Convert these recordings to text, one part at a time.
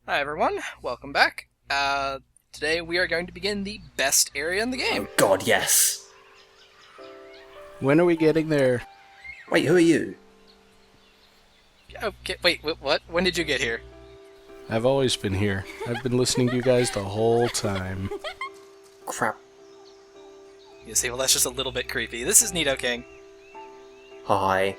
Hi everyone, welcome back. Today we are going to begin the best area in the game. Oh god, yes. When are we getting there? Wait, who are you? Okay, wait, what? When did you get here? I've always been here. I've been listening to you guys the whole time. Crap. You see, well that's just a little bit creepy. This is Nido King. Hi.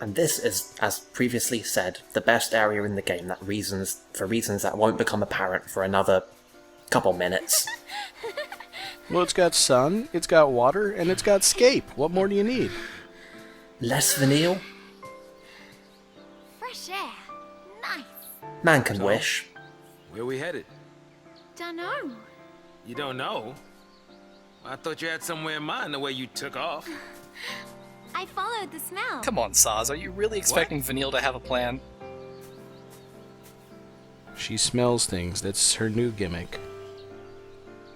And this is, as previously said, the best area in the game for reasons that won't become apparent for another couple minutes. Well, it's got sun, it's got water, and it's got scape. What more do you need? Less vanille? Fresh air. Nice. Man can wish. Where we headed? Dunno. You don't know? I thought you had somewhere in mind the way you took off. I followed the smell. Come on, Saz, are you really expecting Vanille to have a plan? She smells things. That's her new gimmick.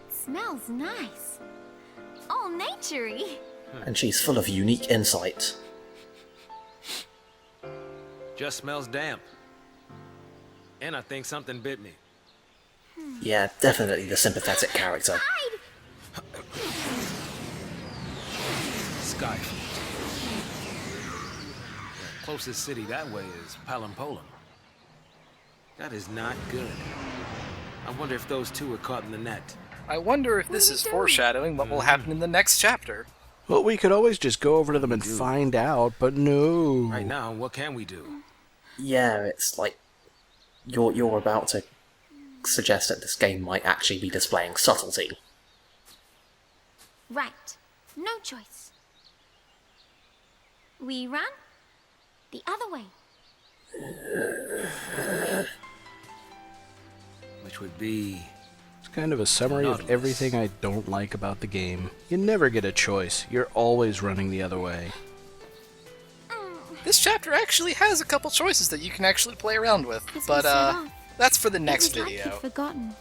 Smells nice. All naturey. And she's full of unique insight. Just smells damp. And I think something bit me. Yeah, definitely the sympathetic character. Hide! Skyfleet. The closest city that way is Palimpolim. That is not good. I wonder if those two were caught in the net. I wonder if this is foreshadowing what will happen in the next chapter. Well, we could always just go over to them and find out, but no. Right now, what can we do? Yeah, it's like you're about to suggest that this game might actually be displaying subtlety. Right. No choice. We run the other way. Which would be... It's kind of a summary of everything I don't like about the game. You never get a choice. You're always running the other way. This chapter actually has a couple choices that you can actually play around with, As we but set off, that's for the it next was like he'd video. forgotten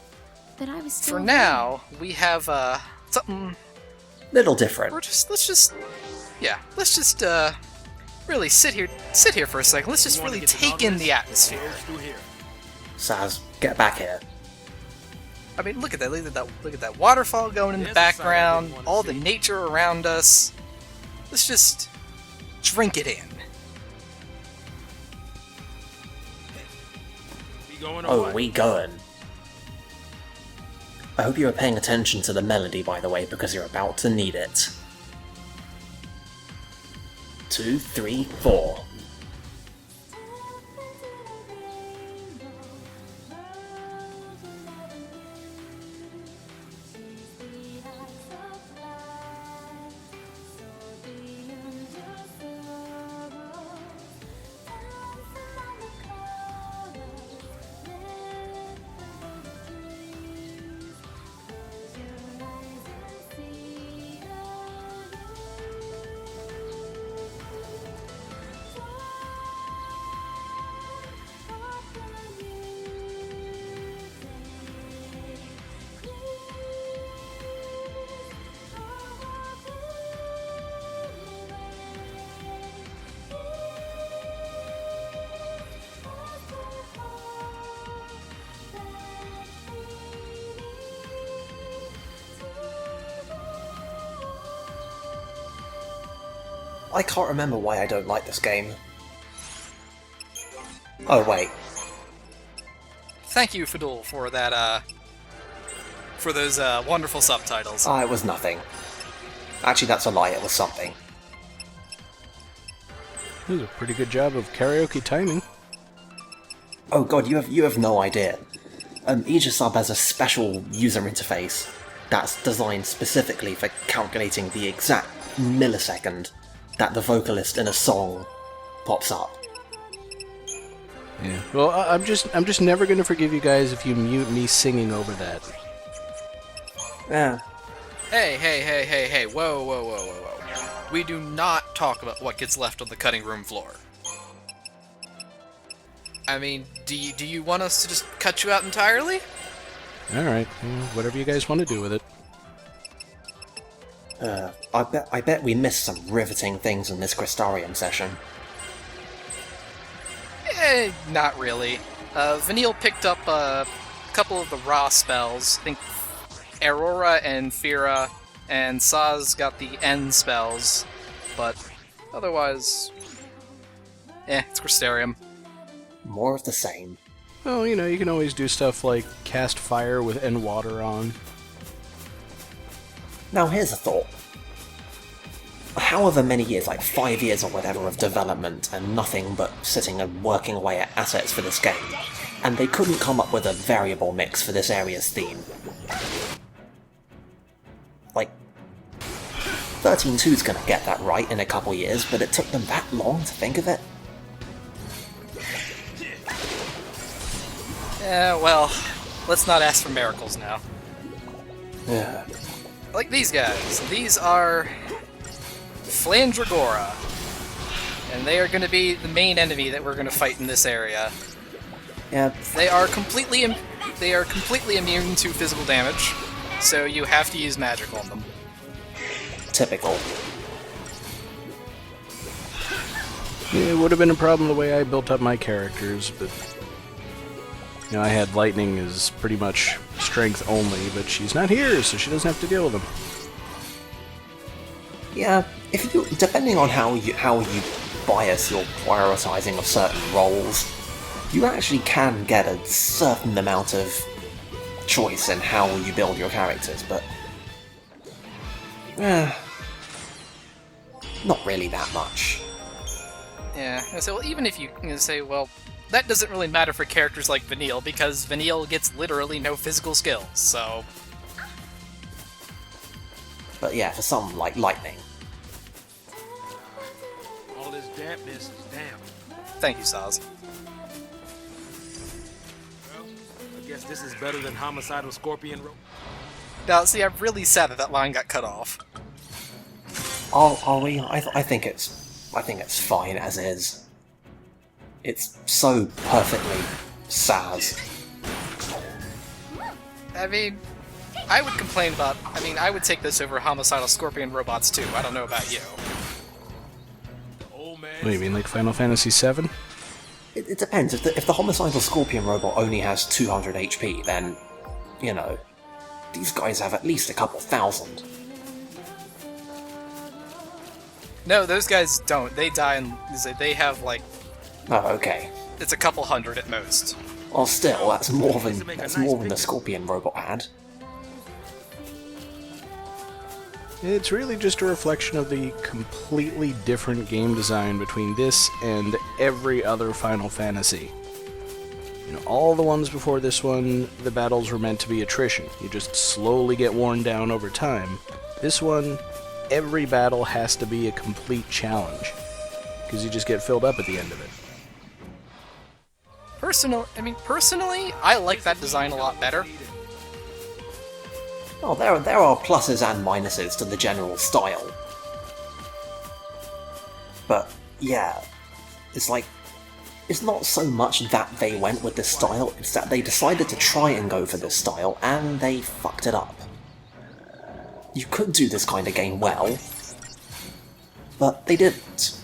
that I was still For here. now, we have something. Little different. Let's just really sit here for a second. Let's just really take in the atmosphere. Saz, get back here. I mean, look at that! Look at that waterfall going in the background. All the nature around us. Let's just drink it in. We going or Oh, what? we going. I hope you are paying attention to the melody, by the way, because you're about to need it. 2, 3, 4. I can't remember why I don't like this game. Oh wait, Thank you, Fadul, for that. For those wonderful subtitles. it was nothing. Actually, that's a lie, it was something. It was a pretty good job of karaoke timing. Oh god, you have no idea. Aegisub has a special user interface that's designed specifically for calculating the exact millisecond that the vocalist in a song pops up. Yeah. Well, I'm just never gonna forgive you guys if you mute me singing over that. Yeah. Hey, whoa. We do not talk about what gets left on the cutting room floor. I mean, do you want us to just cut you out entirely? All right, whatever you guys want to do with it. I bet we missed some riveting things in this Crystarium session. Not really. Vanille picked up a couple of the raw spells. I think Aurora and Fira, and Saz got the N spells, but otherwise, it's Crystarium. More of the same. Well, you can always do stuff like cast fire with N water on. Now here's a thought. However many years, like 5 years or whatever of development, and nothing but sitting and working away at assets for this game, and they couldn't come up with a variable mix for this area's theme. Like, 13.2's gonna get that right in a couple years, but it took them that long to think of it? Yeah, well, let's not ask for miracles now. Yeah. Like these guys. These are Flandragora, and they are going to be the main enemy that we're going to fight in this area. Yeah. They are completely immune to physical damage, so you have to use magic on them. Typical. Yeah, it would have been a problem the way I built up my characters, but I had Lightning as pretty much strength only, but she's not here, so she doesn't have to deal with them. Yeah, if you, depending on how you bias your prioritizing of certain roles, you actually can get a certain amount of choice in how you build your characters, but not really that much. Yeah, so even if you say, well, that doesn't really matter for characters like Vanille, because Vanille gets literally no physical skills, so... But yeah, for some, like Lightning. All this dampness is damp. Thank you, Saz. Well, I guess this is better than homicidal scorpion rope. Now, see, I'm really sad that line got cut off. Are we? I think it's fine as is. It's so perfectly Saz. I mean, I would complain about... I would take this over homicidal scorpion robots, too. I don't know about you. What do you mean, like Final Fantasy VII? It depends. If the homicidal scorpion robot only has 200 HP, then, these guys have at least a couple thousand. No, those guys don't. They die and they have, like... Oh, okay. It's a couple hundred at most. Well, still, that's more than the scorpion robot had. It's really just a reflection of the completely different game design between this and every other Final Fantasy. All the ones before this one, the battles were meant to be attrition. You just slowly get worn down over time. This one, every battle has to be a complete challenge, because you just get filled up at the end of it. Personally, I like that design a lot better. Oh, there are pluses and minuses to the general style. But, yeah, it's not so much that they went with this style, it's that they decided to try and go for this style, and they fucked it up. You could do this kind of game well, but they didn't.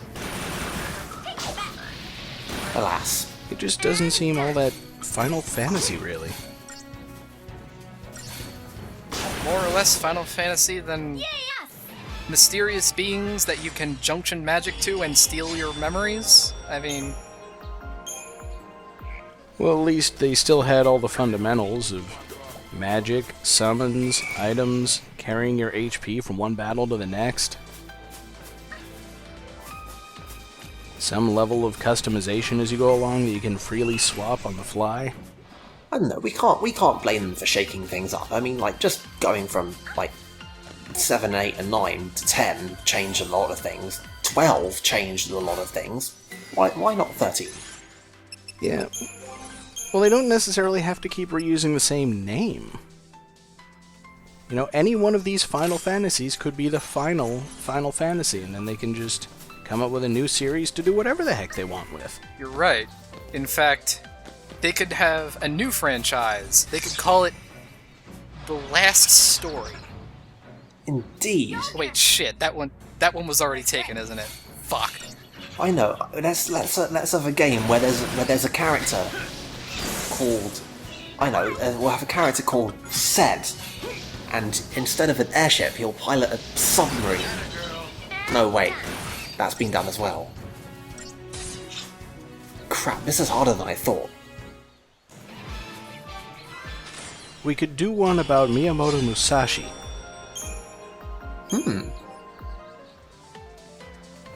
Alas. It just doesn't seem all that Final Fantasy, really. More or less Final Fantasy than mysterious beings that you can junction magic to and steal your memories? Well, at least they still had all the fundamentals of magic, summons, items, carrying your HP from one battle to the next. Some level of customization as you go along that you can freely swap on the fly. I don't know, we can't blame them for shaking things up. Just going from, 7, 8, and 9 to 10 changed a lot of things. 12 changed a lot of things. Why not 13? Yeah. Well, they don't necessarily have to keep reusing the same name. Any one of these Final Fantasies could be the final Final Fantasy, and then they can just come up with a new series to do whatever the heck they want with. You're right. In fact, they could have a new franchise. They could call it The Last Story. Indeed. Wait, shit, that one was already taken, isn't it? Fuck. I know. Let's have a game where there's a character called, I know, we'll have a character called Sed, and instead of an airship, he'll pilot a submarine. No, wait, that's been done as well. Crap, this is harder than I thought. We could do one about Miyamoto Musashi.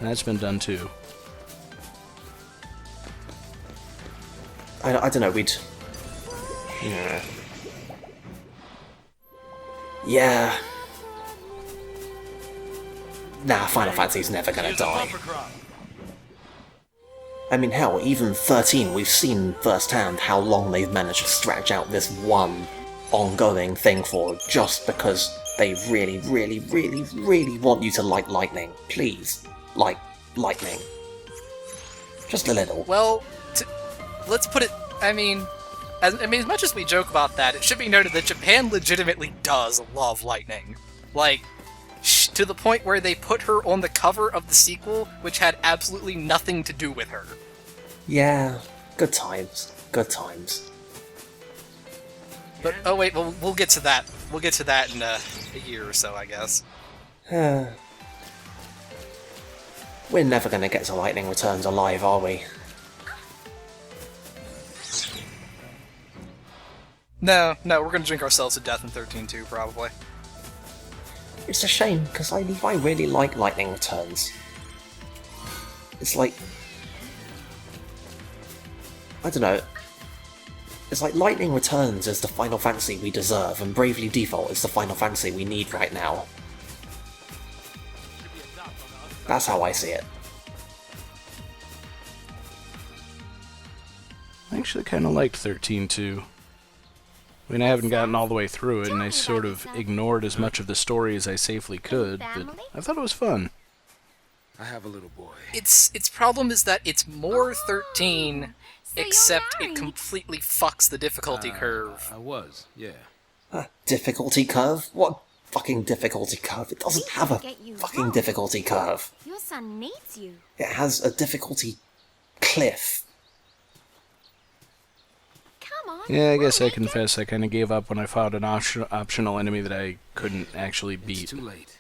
That's been done too. I don't know, we'd... Yeah. Nah, Final Fantasy's never gonna die. I mean, hell, even 13, we've seen firsthand how long they've managed to stretch out this one ongoing thing for, just because they really, really, really, really want you to like lightning. Please, like lightning. Just a little. Well, let's put it. I mean, as much as we joke about that, it should be noted that Japan legitimately does love lightning. Like, to the point where they put her on the cover of the sequel, which had absolutely nothing to do with her. Yeah, good times. Good times. But oh wait, we'll get to that. We'll get to that in a year or so, I guess. We're never gonna get to Lightning Returns alive, are we? No, we're gonna drink ourselves to death in 13 too, probably. It's a shame, because I really like Lightning Returns. It's like... I don't know. It's like Lightning Returns is the Final Fantasy we deserve, and Bravely Default is the Final Fantasy we need right now. That's how I see it. I actually kind of liked 13 too. I mean, I haven't gotten all the way through it, and I sort of ignored as much of the story as I safely could, but I thought it was fun. I have a little boy. Its problem is that it's more 13, except it completely fucks the difficulty curve. I was, yeah. Difficulty curve? What fucking difficulty curve? It doesn't have a fucking difficulty curve. Your son needs you. It has a difficulty cliff. Come on. Yeah, I guess I make it. confess I kind of gave up when I fought an optional enemy that I couldn't actually beat. It's too late.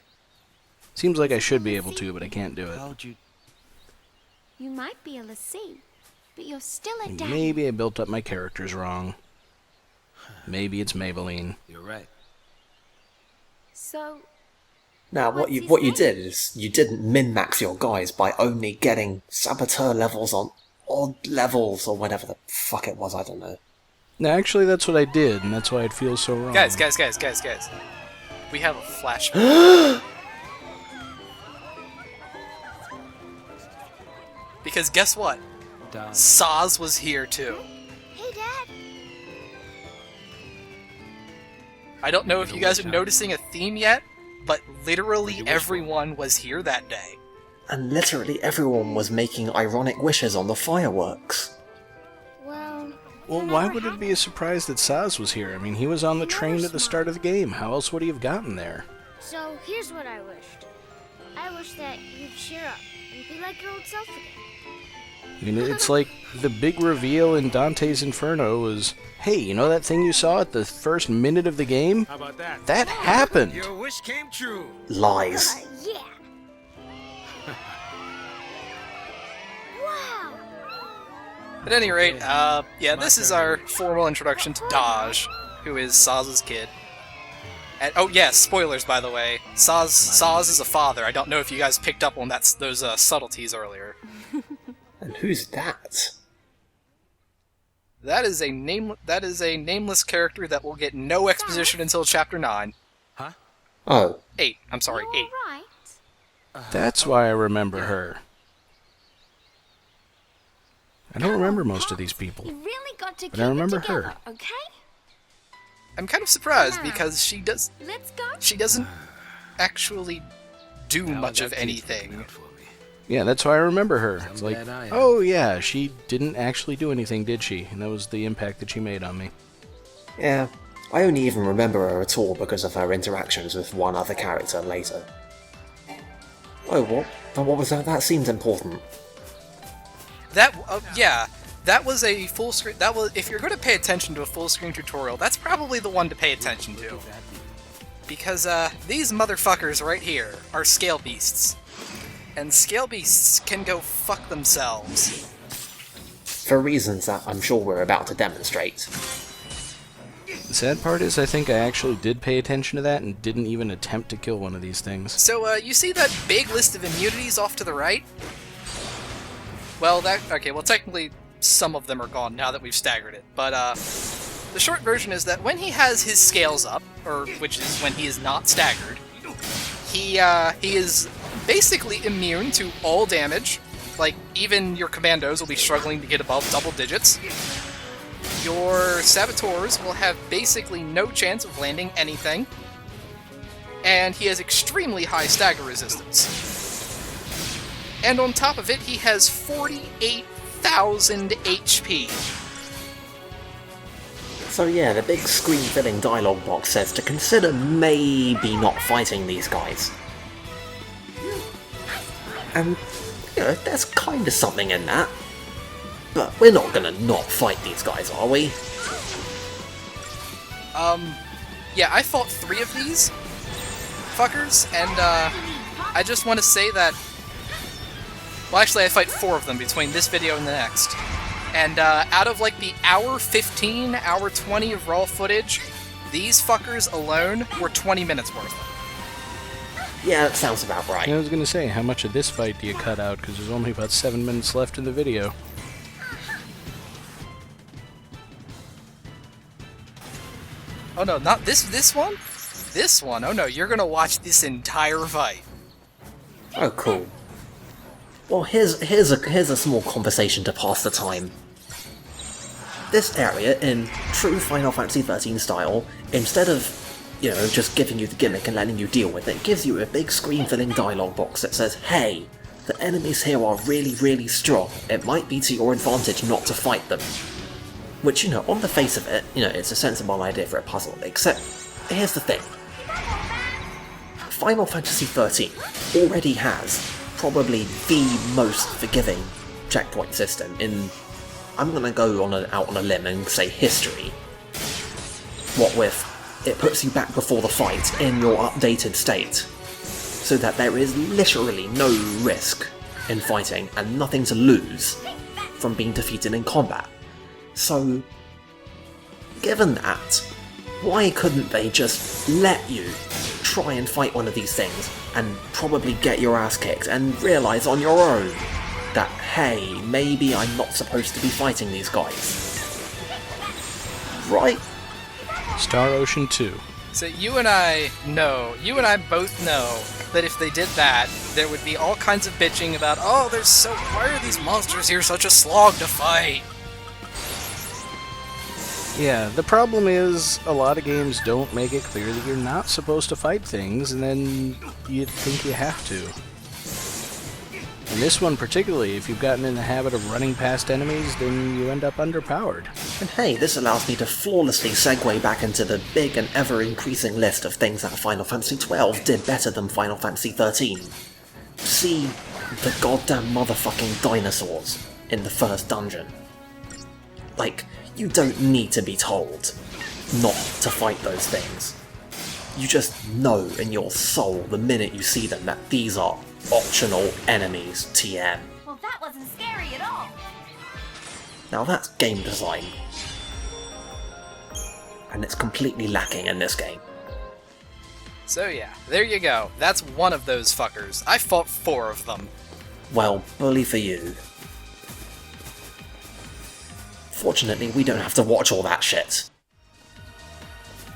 Seems like I should be able to, but I can't do it. How'd you... You might be able to see, but you're still a dad. Maybe I built up my characters wrong. Maybe it's Maybelline. You're right. So, Now, what What's you his name? did is you didn't min-max your guys by only getting saboteur levels on odd levels or whatever the fuck it was. I don't know. No, actually, that's what I did, and that's why it feels so wrong. Guys. We have a flashback. Because guess what? Die. Saz was here too. hey, Dad. I don't know if you guys are Watch out. noticing a theme yet, but literally everyone was here that day. And literally everyone was making ironic wishes on the fireworks. Well, why would it be a surprise that Saz was here? I mean, he was on the train at the start of the game. How else would he have gotten there? So here's what I wished. I wish that you'd cheer up and be like your old self again. I mean, it's like the big reveal in Dante's Inferno was, hey, you know that thing you saw at the first minute of the game? How about that? That happened! Your wish came true. Lies. Yeah. Wow. At any rate, yeah, this is our formal introduction to Daj, who is Saz's kid. And, oh yes, spoilers by the way. Saz is a father. I don't know if you guys picked up on those subtleties earlier. And who's that? That is a nameless character that will get no exposition until chapter 9. Huh? Oh, 8. I'm sorry, You're 8. all right. That's why I remember her. I don't remember most of these people. You really got to But keep I remember it together, her. okay? I'm kind of surprised Come on. because she doesn't actually do Now much I of got teeth looking anything. out for me. Yeah, that's why I remember her. It's like, glad I am. oh yeah, she didn't actually do anything, did she? And that was the impact that she made on me. yeah. I only even remember her at all because of her interactions with one other character later. Oh, what? What was that? That seemed important. Yeah, that was a full screen. That was, if you're going to pay attention to a full screen tutorial, that's probably the one to pay attention to, because these motherfuckers right here are scale beasts, and scale beasts can go fuck themselves. For reasons that I'm sure we're about to demonstrate. The sad part is I think I actually did pay attention to that and didn't even attempt to kill one of these things. So, you see that big list of immunities off to the right? Well, technically, some of them are gone now that we've staggered it, but, the short version is that when he has his scales up, or which is when he is not staggered, he is basically immune to all damage. Like, even your commandos will be struggling to get above double digits. Your saboteurs will have basically no chance of landing anything. And he has extremely high stagger resistance. And on top of it, he has 48,000 HP. So yeah, the big screen-filling dialogue box says to consider maybe not fighting these guys. And, you know, there's kinda something in that. But we're not gonna not fight these guys, are we? Yeah, I fought 3 of these fuckers, and, I just want to say that... Well, actually, I fight 4 of them between this video and the next. And, out of, like, the hour 15, hour 20 of raw footage, these fuckers alone were 20 minutes worth. Yeah, that sounds about right. I was gonna say, how much of this fight do you cut out? Because there's only about 7 minutes left in the video. Oh no, not this one? This one? Oh no, you're gonna watch this entire fight. Oh, cool. Well, here's a small conversation to pass the time. This area, in true Final Fantasy XIII style, instead of, you know, just giving you the gimmick and letting you deal with it, gives you a big screen-filling dialogue box that says, hey, the enemies here are really, really strong. It might be to your advantage not to fight them. Which, you know, on the face of it, you know, it's a sensible idea for a puzzle, except, here's the thing. Final Fantasy XIII already has probably the most forgiving checkpoint system in, I'm gonna go out on a limb and say history. What with, it puts you back before the fight in your updated state, so that there is literally no risk in fighting and nothing to lose from being defeated in combat. So, given that, why couldn't they just let you try and fight one of these things and probably get your ass kicked and realise on your own that, hey, maybe I'm not supposed to be fighting these guys? Right? Star Ocean 2. So you and I both know that if they did that, there would be all kinds of bitching about, oh, why are these monsters here such a slog to fight? Yeah, the problem is a lot of games don't make it clear that you're not supposed to fight things, and then you think you have to. And this one particularly, if you've gotten in the habit of running past enemies, then you end up underpowered. And hey, this allows me to flawlessly segue back into the big and ever-increasing list of things that Final Fantasy XII did better than Final Fantasy XIII. See the goddamn motherfucking dinosaurs in the first dungeon. Like, you don't need to be told not to fight those things. You just know in your soul the minute you see them that these are optional enemies, TM. Well, that wasn't scary at all. Now that's game design. And it's completely lacking in this game. So yeah, there you go. That's one of those fuckers. I fought 4 of them. Well, bully for you. Fortunately, we don't have to watch all that shit.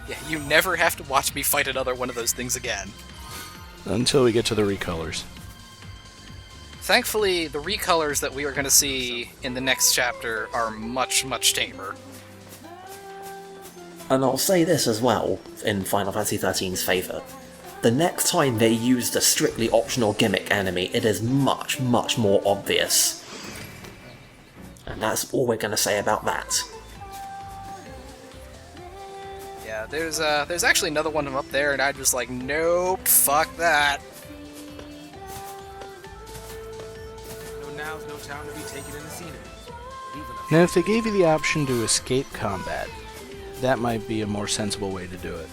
Yeah, you never have to watch me fight another one of those things again. Until we get to the recolors. Thankfully, the recolors that we are going to see in the next chapter are much, much tamer. And I'll say this as well, in Final Fantasy XIII's favour. The next time they use the strictly optional gimmick enemy, it is much, much more obvious. And that's all we're going to say about that. Yeah, there's actually another one up there, and I'm just like, nope, fuck that. No, now's no time to be taking in the scenery. Even a Now, if they gave you the option to escape combat, that might be a more sensible way to do it.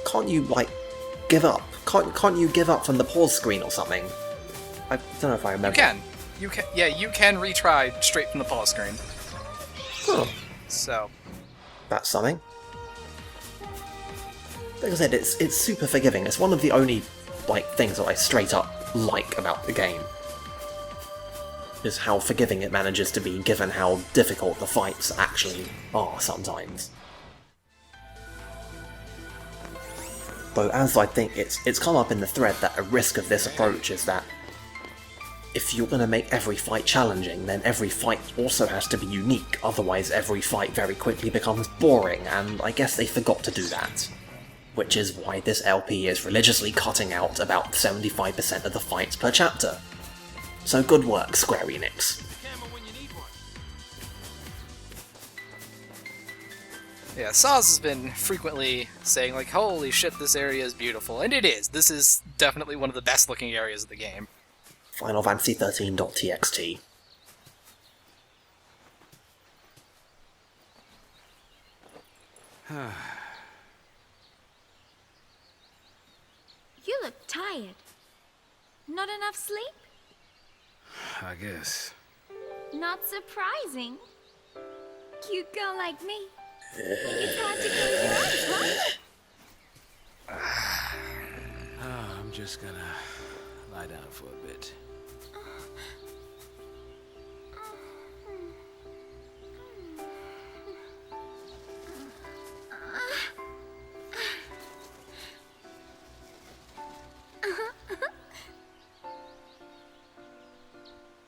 Can't you, like, give up? Can't you give up from the pause screen or something? I don't know if I remember. You can. Yeah, you can retry straight from the pause screen. Huh. So, That's something. Like I said, it's super forgiving. It's one of the only, like, things that I straight up like about the game. Is how forgiving it manages to be, given how difficult the fights actually are sometimes. Though, as I think it's come up in the thread that a risk of this approach is that if you're going to make every fight challenging, then every fight also has to be unique, otherwise every fight very quickly becomes boring, and I guess they forgot to do that. Which is why this LP is religiously cutting out about 75% of the fights per chapter. So good work, Square Enix. yeah, Saz has been frequently saying, like, holy shit, this area is beautiful. And it is. This is definitely one of the best looking areas of the game. Final Fantasy XIII.txt. You look tired. Not enough sleep? I guess. Not surprising. Cute girl like me. It's hard to close your eyes, right? I'm just gonna lie down for a bit.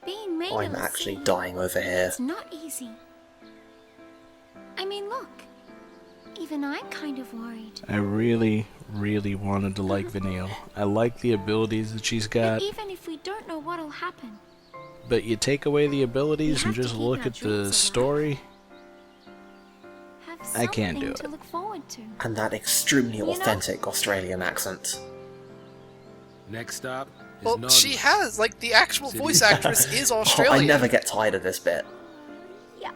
Being made I'm of a actually sea, dying over here. it's not easy. I mean, look. Even I'm kind of worried. I really, really wanted to like Vanille. I like the abilities that she's got, But even if we don't know what'll happen, but you take away the abilities We and have to just keep look our at dreams the alive. story. have I can't something do to it. look forward to. And that extremely know- authentic Australian accent. Next stop is Well, Nautilus. she has, like, the actual City. voice actress is Oh, Australian. I never get tired of this bit. Yep.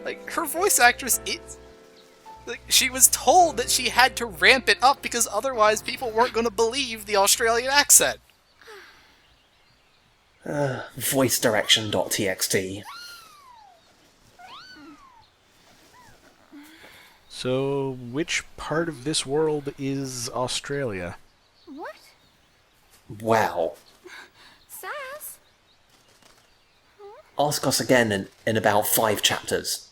Like, her voice actress is... Like, she was told that she had to ramp it up because otherwise people weren't going to believe the Australian accent. Voicedirection.txt. So, which part of this world is Australia? What? Well, Sass? ask us again in about 5 chapters.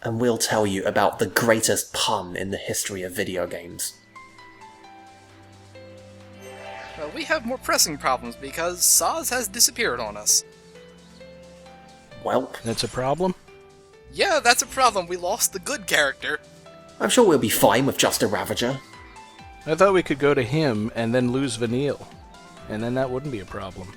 And we'll tell you about the greatest pun in the history of video games. Well, we have more pressing problems because Saz has disappeared on us. Welp, That's a problem? Yeah, that's a problem. We lost the good character. I'm sure we'll be fine with just a Ravager. I thought we could go to him and then lose Vanille. And then that wouldn't be a problem.